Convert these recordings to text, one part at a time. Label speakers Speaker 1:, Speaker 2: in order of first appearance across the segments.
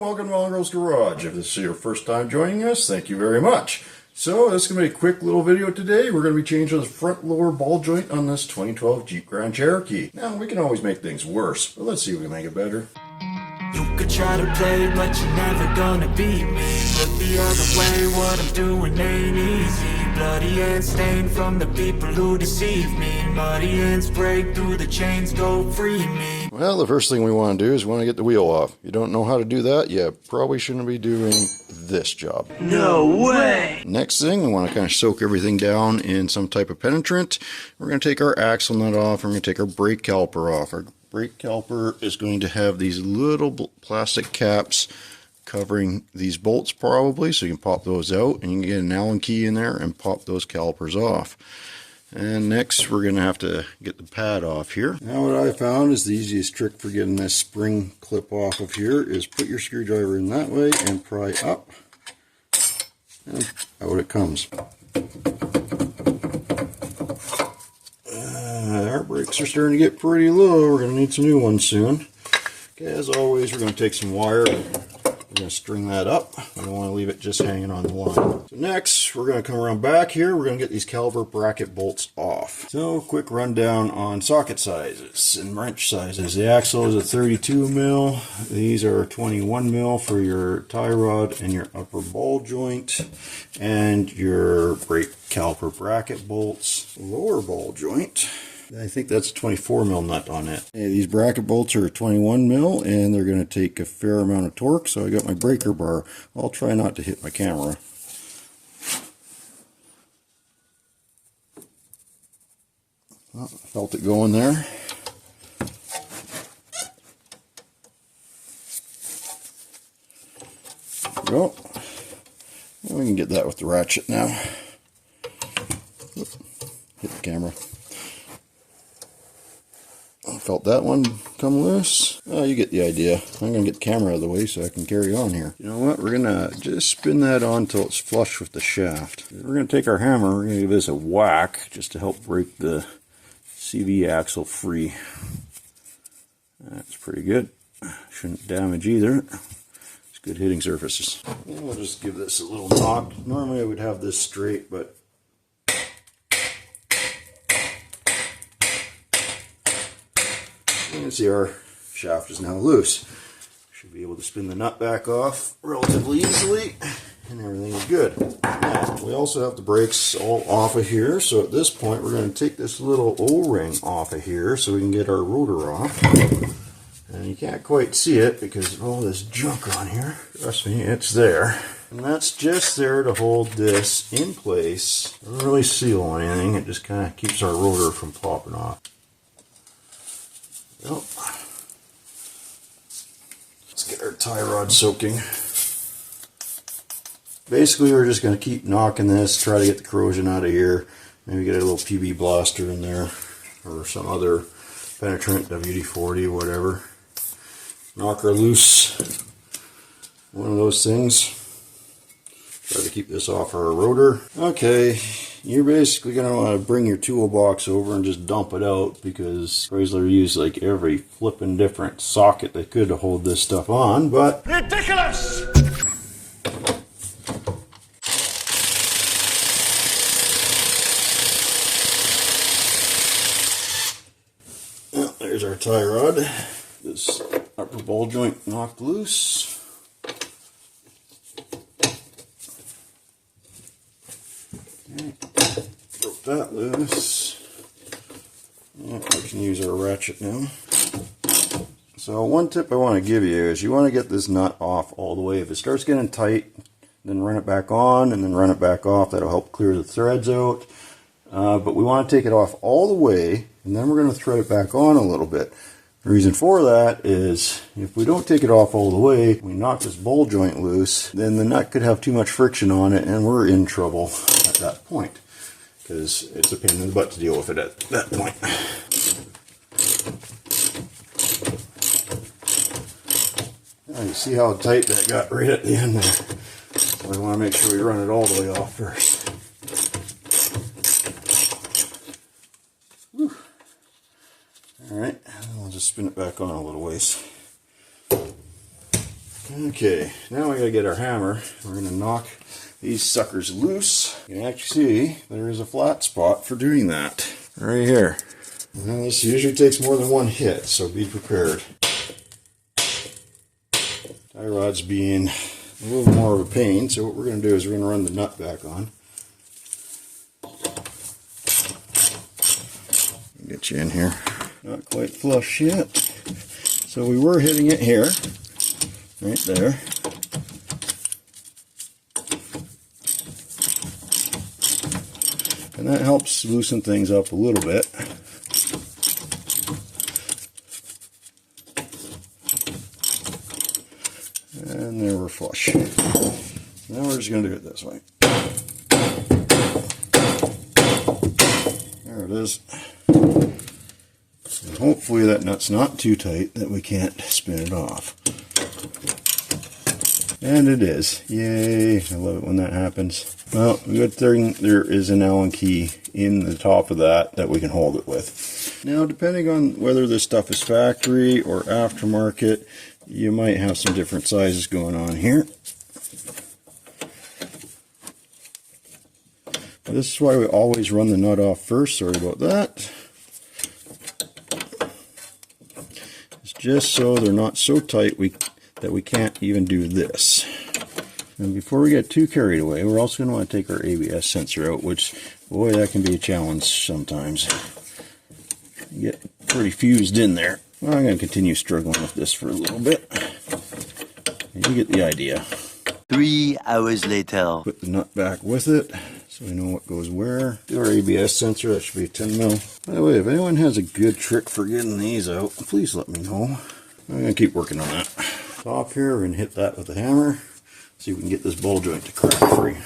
Speaker 1: Welcome to Mongrels Garage. If this is your first time joining us, thank you very much. So this is going to be a quick little video today. We're going to be changing the front lower ball joint on this 2012 Jeep Grand Cherokee. Now, we can always make things worse, but let's see if we can make it better.
Speaker 2: You could try to play, but you're never gonna beat me. Look the other way, what I'm doing ain't easy. Bloody hands stained from the people who deceive me. Muddy hands break through the chains, go free me.
Speaker 1: Well, the first thing we want to do is we want to get the wheel off. You don't know how to do that? You probably shouldn't be doing this job.
Speaker 2: No way!
Speaker 1: Next thing, we want to kind of soak everything down in some type of penetrant. We're going to take our axle nut off. We're going to take our brake caliper off. Our brake caliper is going to have these little plastic caps covering these bolts probably, so you can pop those out and you can get an Allen key in there and pop those calipers off. And next we're going to have to get the pad off here. Now what I found is the easiest trick for getting this spring clip off of here is put your screwdriver in that way and pry up, and out it comes. Our brakes are starting to get pretty low. We're going to need some new ones soon. Okay, as always, we're going to take some wire. We're going to string that up. We don't want to leave it just hanging on the line. So next, we're going to come around back here. We're going to get these caliper bracket bolts off. So, quick rundown on socket sizes and wrench sizes. The axle is a 32 mil. These are 21 mil for your tie rod and your upper ball joint. And your brake caliper bracket bolts. Lower ball joint, I think that's a 24 mil nut on it. Hey, these bracket bolts are 21 mil and they're going to take a fair amount of torque, so I got my breaker bar. I'll try not to hit my camera. Well, felt it going there. There we go. And we can get that with the ratchet now. Oop, hit the camera. Felt that one come loose. Oh, you get the idea. I'm going to get the camera out of the way so I can carry on here. You know what? We're going to just spin that on until it's flush with the shaft. We're going to take our hammer. We're going to give this a whack just to help break the CV axle free. That's pretty good. Shouldn't damage either. It's good hitting surfaces. And we'll just give this a little knock. Normally I would have this straight, but you can see our shaft is now loose. Should be able to spin the nut back off relatively easily, and everything is good. Now, we also have the brakes all off of here, so at this point we're going to take this little O-ring off of here so we can get our rotor off. And you can't quite see it because of all this junk on here. Trust me, it's there. And that's just there to hold this in place. Doesn't really seal anything, it just kind of keeps our rotor from popping off. Well, let's get our tie rod soaking. Basically, we're just going to keep knocking this, try to get the corrosion out of here. Maybe get a little PB blaster in there or some other penetrant, WD-40, whatever. Knock her loose. One of those things. Try to keep this off our rotor. Okay, you're basically going to want to bring your toolbox over and just dump it out because Chrysler used like every flippin' different socket they could to hold this stuff on, but ridiculous! Well, there's our tie rod. This upper ball joint knocked loose. Broke that loose. Yeah, I can use our ratchet now. So one tip I want to give you is you want to get this nut off all the way. If it starts getting tight, then run it back on and then run it back off. That'll help clear the threads out. But we want to take it off all the way and then we're going to thread it back on a little bit. The reason for that is if we don't take it off all the way, we knock this ball joint loose, then the nut could have too much friction on it and we're in trouble at that point because it's a pain in the butt to deal with it at that point. Now you see how tight that got right at the end there. So we want to make sure we run it all the way off first. Whew. Alright, I'll just spin it back on a little ways. Okay, now we gotta get our hammer. We're gonna knock these suckers loose. You can actually see there is a flat spot for doing that. Right here. And this usually takes more than one hit, so be prepared. Tie rod's being a little more of a pain, so what we're going to do is we're going to run the nut back on. Get you in here. Not quite flush yet. So we were hitting it here, right there. And that helps loosen things up a little bit. And there we're flush. Now we're just going to do it this way. There it is. And hopefully that nut's not too tight that we can't spin it off. And it is. Yay! I love it when that happens. Well, the good thing there is an Allen key in the top of that we can hold it with. Now, depending on whether this stuff is factory or aftermarket, you might have some different sizes going on here. This is why we always run the nut off first. Sorry about that. It's just so they're not so tight that we can't even do this. And before we get too carried away, we're also going to want to take our ABS sensor out, which, boy, that can be a challenge sometimes. You get pretty fused in there. Well, I'm going to continue struggling with this for a little bit. You get the idea.
Speaker 3: 3 hours later.
Speaker 1: Put the nut back with it so we know what goes where. Do our ABS sensor, that should be 10 mil. By the way, if anyone has a good trick for getting these out, please let me know. I'm going to keep working on that. Top here, we're going to hit that with a hammer. See if we can get this ball joint to crack free.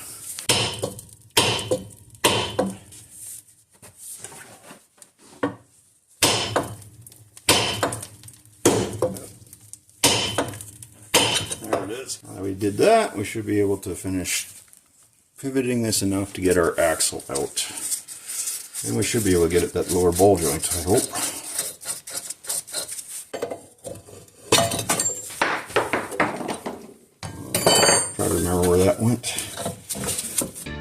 Speaker 1: There it is. Now that we did that, we should be able to finish pivoting this enough to get our axle out. And we should be able to get at that lower ball joint, I hope. Try to remember where that went.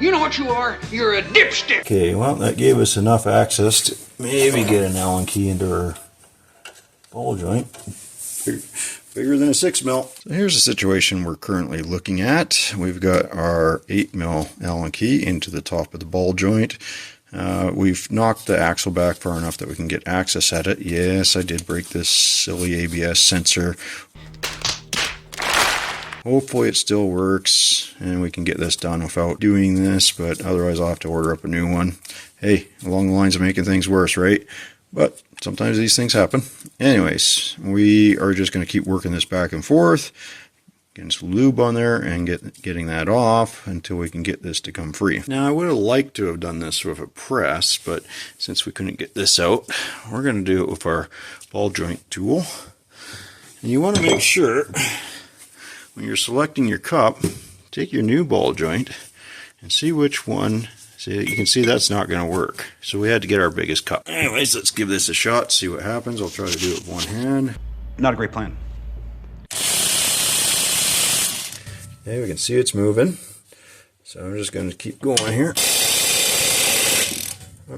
Speaker 4: You know what you are? You're a dipstick.
Speaker 1: Okay, well, that gave us enough access to maybe get an Allen key into our ball joint. Bigger than a 6 mil. So here's the situation we're currently looking at. We've got our 8 mil Allen key into the top of the ball joint. We've knocked the axle back far enough that we can get access at it. Yes, I did break this silly ABS sensor. Hopefully it still works and we can get this done without doing this, but otherwise I'll have to order up a new one. Hey, along the lines of making things worse, right? But sometimes these things happen. Anyways, we are just going to keep working this back and forth, getting some lube on there and getting that off until we can get this to come free. Now I would have liked to have done this with a press, but since we couldn't get this out, we're going to do it with our ball joint tool. And you want to make sure when you're selecting your cup, take your new ball joint and see which one. See, you can see that's not going to work. So we had to get our biggest cup. Anyways, let's give this a shot, see what happens. I'll try to do it with one hand.
Speaker 5: Not a great plan.
Speaker 1: Okay, we can see it's moving. So I'm just going to keep going here.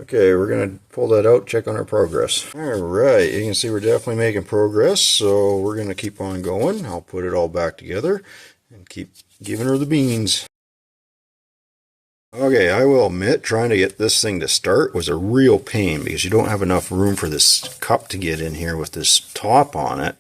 Speaker 1: Okay, we're going to pull that out, check on our progress. Alright, you can see we're definitely making progress, so we're going to keep on going. I'll put it all back together and keep giving her the beans. Okay, I will admit, trying to get this thing to start was a real pain because you don't have enough room for this cup to get in here with this top on it.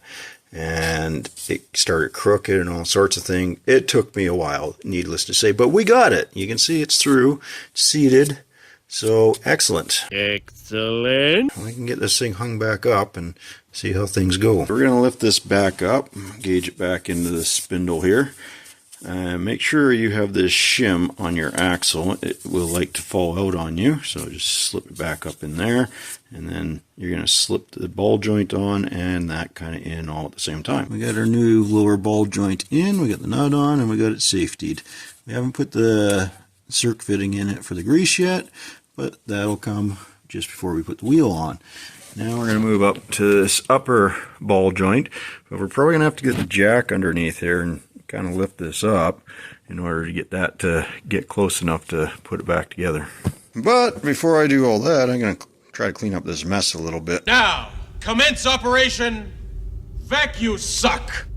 Speaker 1: And it started crooked and all sorts of things. It took me a while, needless to say, but we got it. You can see it's through, seated. So, excellent.
Speaker 6: Excellent.
Speaker 1: I can get this thing hung back up and see how things go. We're going to lift this back up, gauge it back into the spindle here. Make sure you have this shim on your axle. It will like to fall out on you, so just slip it back up in there, and then you're going to slip the ball joint on and that kind of in all at the same time. We got our new lower ball joint in, we got the nut on, and we got it safetied. We haven't put the circ fitting in it for the grease yet, but that'll come just before we put the wheel on. Now we're going to move up to this upper ball joint, but we're probably going to have to get the jack underneath here and kind of lift this up in order to get that to get close enough to put it back together. But before I do all that, I'm going to try to clean up this mess a little bit.
Speaker 5: Now, commence Operation Vacuum Suck.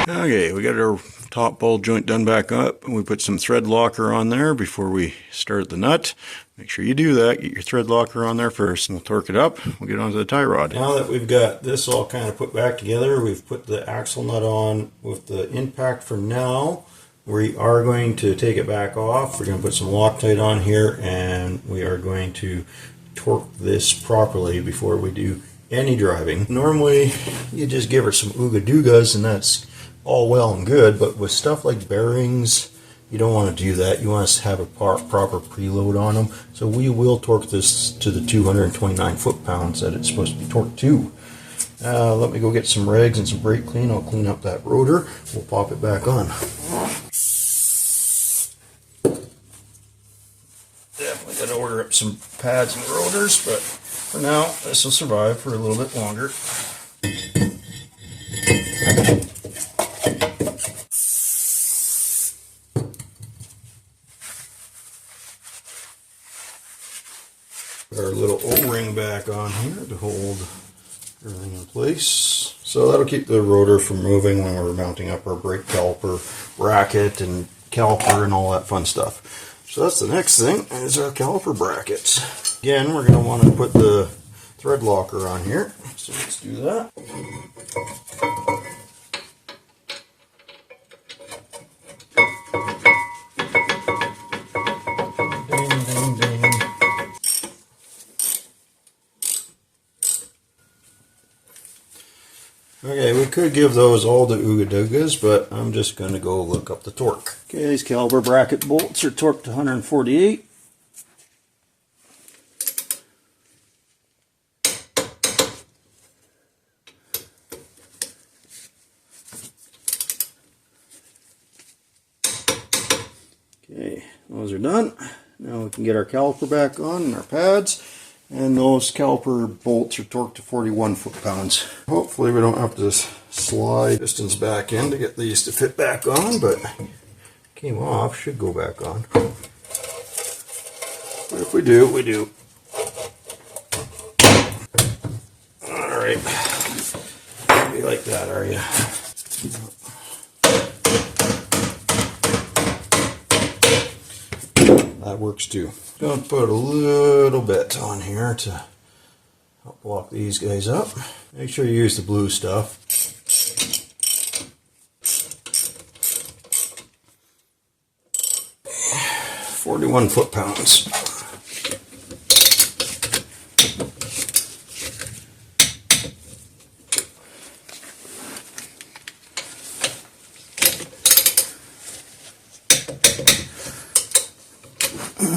Speaker 1: Okay, we got our top ball joint done back up, and we put some thread locker on there before we start the nut. Make sure you do that. Get your thread locker on there first, and we'll torque it up. We'll get onto the tie rod. Now that we've got this all kind of put back together, we've put the axle nut on with the impact for now. We are going to take it back off. We're going to put some Loctite on here, and we are going to torque this properly before we do any driving. Normally, you just give her some ooga doogas, and that's all well and good, but with stuff like bearings, you don't want to do that. You want to have a proper preload on them. So we will torque this to the 229 foot-pounds that it's supposed to be torqued to. Let me go get some rags and some brake clean. I'll clean up that rotor. We'll pop it back on. Definitely got to order up some pads and rotors, but for now, this will survive for a little bit longer. Our little O-ring back on here to hold everything in place. So that'll keep the rotor from moving when we're mounting up our brake caliper bracket and caliper and all that fun stuff. So that's the next thing, is our caliper brackets. Again, we're going to want to put the thread locker on here. So let's do that. Ding, ding, ding. Okay, we could give those all to ooga doogas, but I'm just going to go look up the torque. Okay, these caliper bracket bolts are torqued to 148. Okay, those are done. Now we can get our caliper back on and our pads. And those caliper bolts are torqued to 41 foot-pounds. Hopefully we don't have to slide pistons back in to get these to fit back on, but came off, should go back on. But if we do, we do. Alright. You like that, are you? That works too. Gonna put a little bit on here to help block these guys up. Make sure you use the blue stuff. 41 foot-pounds.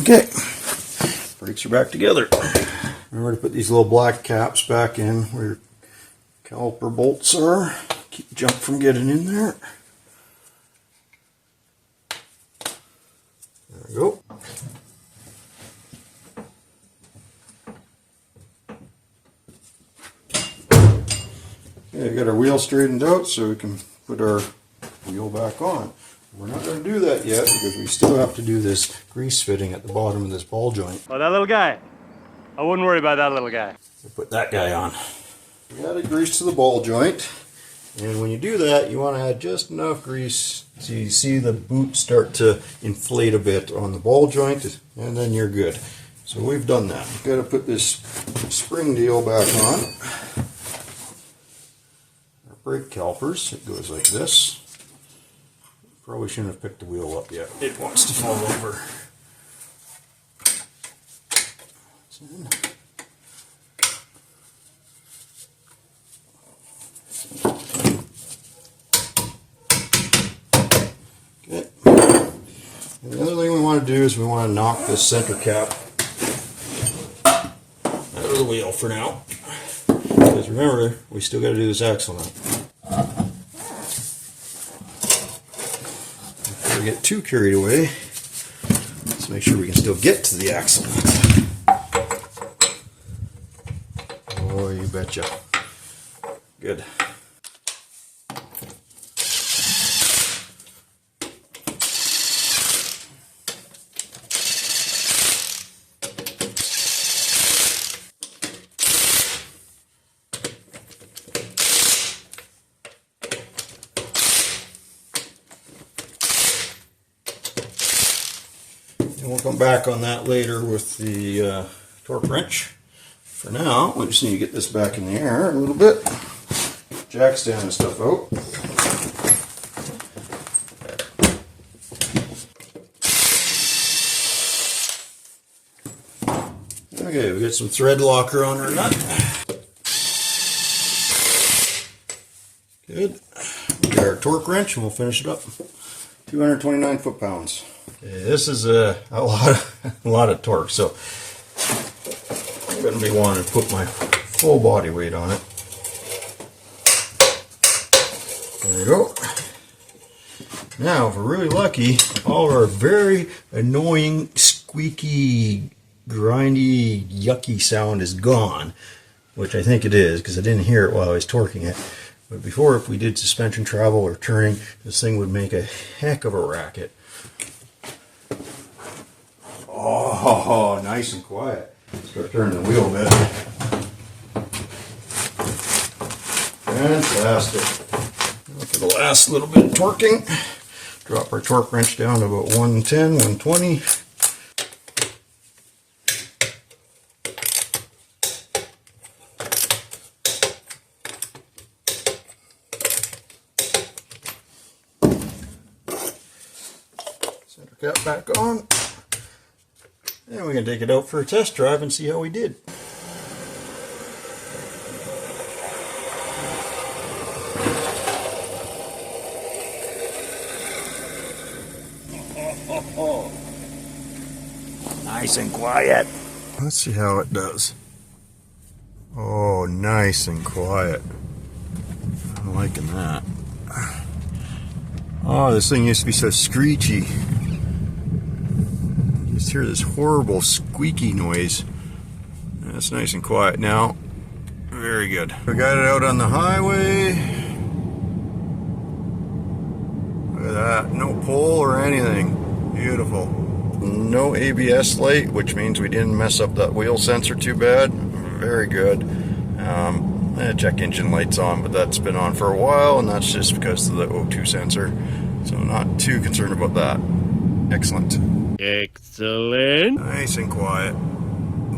Speaker 1: Okay, brakes are back together. Remember to put these little black caps back in where your caliper bolts are. Keep junk from getting in there. There we go. Okay, we got our wheel straightened out so we can put our wheel back on. We're not going to do that yet because we still have to do this grease fitting at the bottom of this ball joint.
Speaker 6: Oh, that little guy. I wouldn't worry about that little guy.
Speaker 1: We'll put that guy on. You got to grease to the ball joint. And when you do that, you want to add just enough grease so you see the boot start to inflate a bit on the ball joint, and then you're good. So we've done that. Got to put this spring deal back on. Our brake calipers, it goes like this. Probably shouldn't have picked the wheel up yet. It wants to fall over. Okay. And the other thing we want to do is we want to knock this center cap out of the wheel for now. Because remember, we still got to do this axle nut. Get too carried away. Let's make sure we can still get to the axle nut. Oh, you betcha. Good. And we'll come back on that later with the torque wrench. For now, we just need to get this back in the air a little bit. Jack stand and stuff out. Okay, we got some thread locker on our nut. Good. We got our torque wrench and we'll finish it up. 229 foot-pounds. This is a lot of torque, so I'm going to be wanting to put my full body weight on it. There we go. Now, if we're really lucky, all of our very annoying, squeaky, grindy, yucky sound is gone, which I think it is because I didn't hear it while I was torquing it. But before, if we did suspension travel or turning, this thing would make a heck of a racket. Oh, nice and quiet. Start turning the wheel a bit. Fantastic. Now for the last little bit of torquing, drop our torque wrench down to about 110, 120. Center cap back on. And we can take it out for a test drive and see how we did.
Speaker 3: Nice and quiet.
Speaker 1: Let's see how it does. Oh, nice and quiet. I'm liking that. Oh, this thing used to be so screechy. You just hear this horrible squeaky noise. That's nice and quiet now. Very good. We got it out on the highway. Look at that. No pole or anything. Beautiful. No ABS light, which means we didn't mess up that wheel sensor too bad. Very good. Check engine light's on, but that's been on for a while, and that's just because of the O2 sensor. So I'm not too concerned about that. Excellent.
Speaker 6: Excellent.
Speaker 1: Nice and quiet.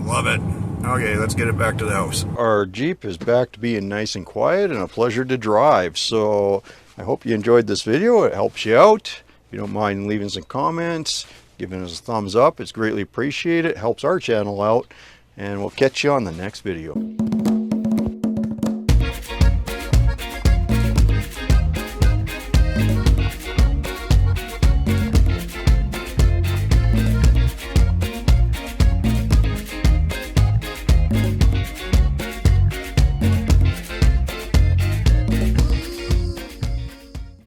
Speaker 1: Love it. Okay, let's get it back to the house. Our Jeep is back to being nice and quiet and a pleasure to drive. So I hope you enjoyed this video. It helps you out. If you don't mind leaving some comments, giving us a thumbs up, it's greatly appreciated. It helps our channel out. And we'll catch you on the next video.